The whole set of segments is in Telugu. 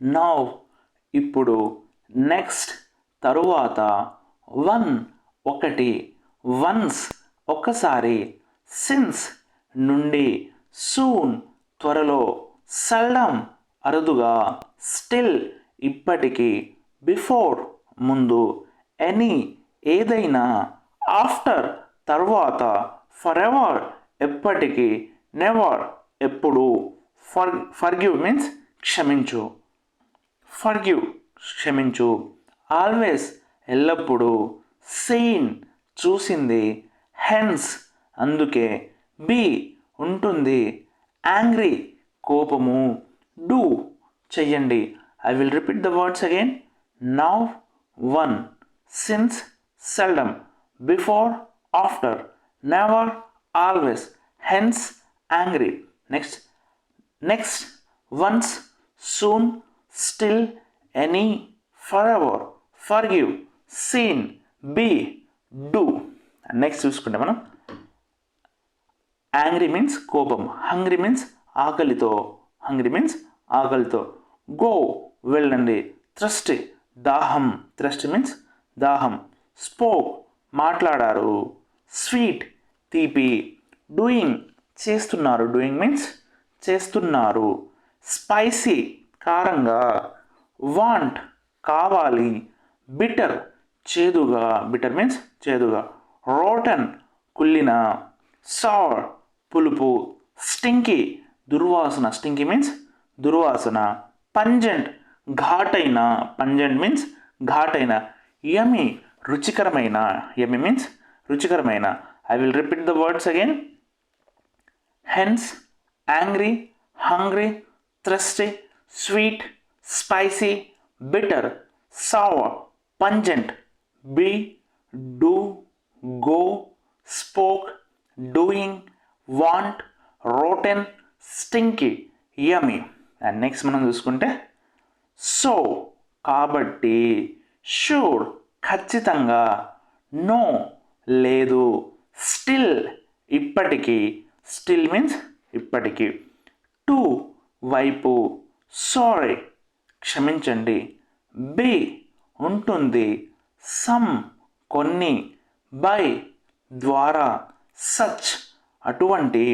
నౌ ఇప్పుడు, నెక్స్ట్ తరువాత, వన్ ఒకటి, వన్స్ ఒకసారి, సిన్స్ నుండి, సూన్ త్వరలో, సెల్డమ్ అరుదుగా, స్టిల్ ఇప్పటికీ, బిఫోర్ ముందు, ఎనీ ఏదైనా, ఆఫ్టర్ తర్వాత, ఫరెవర్ ఎప్పటికీ, నెవర్ ఎప్పుడు, ఫర్గివ్ మీన్స్ క్షమించు, ఫర్గివ్ క్షమించు, ఆల్వేస్ ఎల్లప్పుడూ, సీన్ చూసింది, హెన్స్ అందుకే, బీ ఉంటుంది, యాంగ్రీ కోపము, డూ చెయ్యండి. I will repeat the words again. Now, one, since, seldom, before, after, never, always, hence, angry. Next once, soon, still, any, forever, forgive, seen, be, do. Next చూసుకుంటే మనం యాంగ్రీ మీన్స్ కోపం, హంగ్రీ మీన్స్ ఆకలితో, హంగ్రీ మీన్స్ ఆకలితో, గో వెళ్ళండి, థ్రస్టీ దాహం, థ్రస్టీ మీన్స్ దాహం, స్పోక్ మాట్లాడారు, స్వీట్ తీపి, డూయింగ్ చేస్తున్నారు, డూయింగ్ మీన్స్ చేస్తున్నారు, స్పైసీ కారంగా, వాంట్ కావాలి, బిటర్ చేదుగా, బిటర్ మీన్స్ చేదుగా, రోటన్ కుళ్ళిన, సౌర్ పులుపు, స్టింకీ దుర్వాసన, స్టింకీ మీన్స్ దుర్వాసన, పంజెంట్ ఘాటైన, పంజెంట్ మీన్స్ ఘాటైన, యమీ రుచికరమైన, యమీ మీన్స్ రుచికరమైన. I will repeat the words again. Hence, angry, hungry, thirsty, sweet, spicy, bitter, sorrow, pungent, be, do, go, spoke, doing, want, rotten, stinky, yummy. And next మనం చూసుకుంటే సో కాబట్టి, షూర్ ఖచ్చితంగా, నో లేదు, స్టిల్ ఇప్పటికీ, స్టిల్ మీన్స్ ఇప్పటికీ, టు వైపు, సారీ క్షమించండి, బీ ఉంటుంది, సమ్ కొన్ని, బై ద్వారా, సచ్ అటువంటి,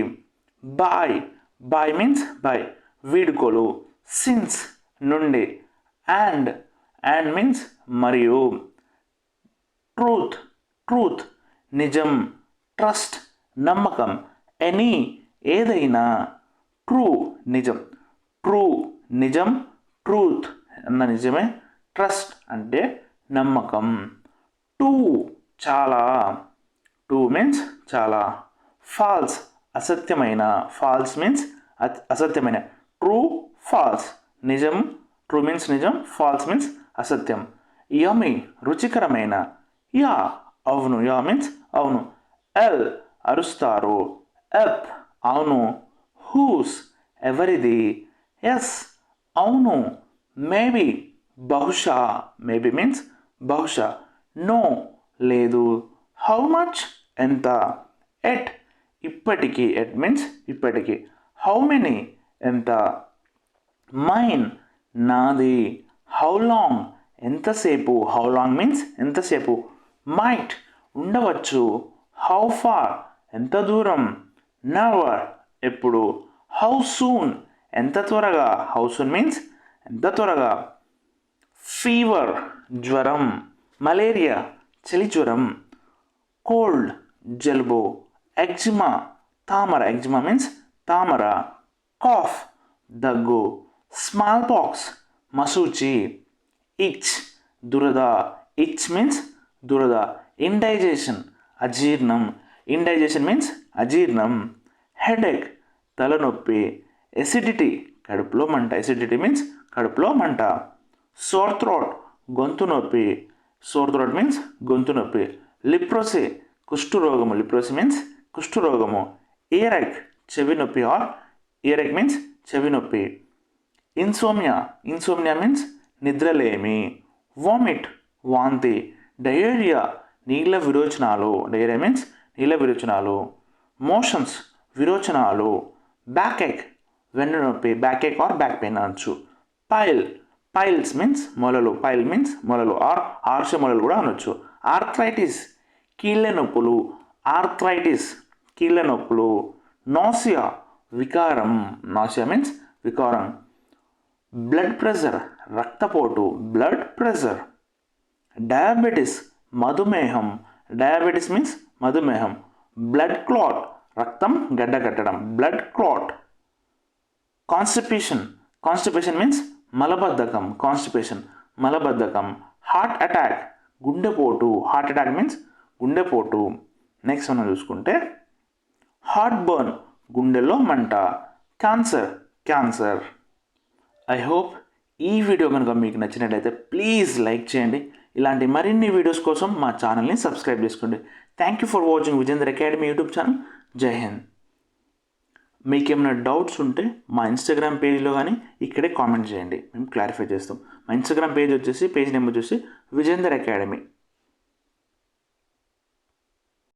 బాయ్ బాయ్ మీన్స్ బై వీడుకోలు, సిన్స్ నుండి, అండ్ మీన్స్ మరియు, ట్రూత్ ట్రూత్ నిజం, ట్రస్ట్ నమ్మకం, ఎనీ ఏదైనా, ట్రూ నిజం, ట్రూ నిజం, ట్రూత్ అన్న నిజమే, ట్రస్ట్ అంటే నమ్మకం, టూ చాలా, టూ మీన్స్ చాలా, ఫాల్స్ అసత్యమైన, ఫాల్స్ మీన్స్ అసత్యమైన, ట్రూ ఫాల్స్ నిజం, ట్రూ మీన్స్ నిజం, ఫాల్స్ మీన్స్ అసత్యం, యమీ రుచికరమైన, యా అవును, యా మీన్స్ అవును, ఎల్ అరుస్తారు, ఎప్ అవును, హూస్ ఎవరిది, ఎస్ అవును, మేబీ బహుశా, మేబీ మీన్స్ బహుశా, నో లేదు, హౌ మచ్ ఎంత, ఎట్ ఇప్పటికీ, ఎట్ మీన్స్ ఇప్పటికీ, హౌ మెనీ ఎంత, మైన్ నాది, హౌ లాంగ్ ఎంతసేపు, హౌ లాంగ్ మీన్స్ ఎంతసేపు, మైట్ ఉండవచ్చు, హౌ ఫార్ ఎంత దూరం, నెవర్ ఎప్పుడు, హౌ సూన్ ఎంత త్వరగా, హౌ సూన్ మీన్స్ ఎంత త్వరగా, ఫీవర్ జ్వరం, మలేరియా చలి జ్వరం, కోల్డ్ జలుబు, ఎగ్జిమా తామర, ఎగ్జిమా మీన్స్ తామర, కాఫ్ దగ్గు, స్మాల్ పాక్స్ మసూచి, ఇచ్ దురద, ఇచ్ మీన్స్ దురద, ఇండైజెషన్ అజీర్ణం, ఇండైజెషన్ మీన్స్ అజీర్ణం, హెడేక్ తలనొప్పి, ఎసిడిటీ కడుపులో మంట, ఎసిడిటీ మీన్స్ కడుపులో మంట, సోర్ థ్రోట్ గొంతు నొప్పి, సోర్ థ్రోట్ మీన్స్ గొంతు నొప్పి, లిప్రోసీ కుష్ఠరోగము, లిప్రోసీ మీన్స్ కుష్ఠరోగము, ఇయరెక్ చెవి నొప్పి, ఆర్ ఇయరెక్ మీన్స్ చెవి నొప్పి, ఇన్సోమియా, ఇన్సోమియా మీన్స్ నిద్రలేమి, వామిట్ వాంతి, డయేరియా నీళ్ళ విరోచనాలు, డయేరియా మీన్స్ నీళ్ళ విరోచనాలు, మోషన్స్ విరోచనాలు, బ్యాక్ ఏక్ వెన్ను నొప్పి, backache or back pain అనొచ్చు, పైల్ పైల్స్ మీన్స్ మొలలు, పైల్ మీన్స్ మొలలు ఆర్ ఆర్ష మొలలు కూడా అనొచ్చు. ఆర్థరైటిస్ కీళ్ళ నొప్పులు, ఆర్థరైటిస్ కీళ్ళ నొప్పులు. నాసియా వికారం, నాసియా మీన్స్ వికారం. బ్లడ్ ప్రెషర్ రక్తపోటు, బ్లడ్ ప్రెషర్. డయాబెటిస్ మధుమేహం, డయాబెటిస్ మీన్స్ మధుమేహం. బ్లడ్ క్లాట్ రక్తం గడ్డకట్టడం, blood clot. Constipation, constipation means మలబద్ధకం, కాన్స్టిపేషన్ మలబద్ధకం. హార్ట్ అటాక్ గుండెపోటు, హార్ట్ అటాక్ మీన్స్ గుండెపోటు. నెక్స్ట్ మనం చూసుకుంటే హార్ట్ బర్న్ గుండెలో మంట. Cancer, cancer. ఐ హోప్ ఈ వీడియో కనుక మీకు నచ్చినట్లయితే ప్లీజ్ లైక్ చేయండి. ఇలాంటి మరిన్ని వీడియోస్ కోసం మా ఛానల్ని సబ్స్క్రైబ్ చేసుకోండి. Thank you for watching Vijender academy YouTube channel. జై హింద్. మీకు ఏమైనా డౌట్స్ ఉంటే మా ఇన్స్టాగ్రామ్ పేజ్లో కానీ ఇక్కడే కామెంట్ చేయండి, మేము క్లారిఫై చేస్తాం. మా ఇన్స్టాగ్రామ్ పేజ్ వచ్చేసి పేజ్ నెంబర్ వచ్చేసి విజేందర్ అకాడమీ.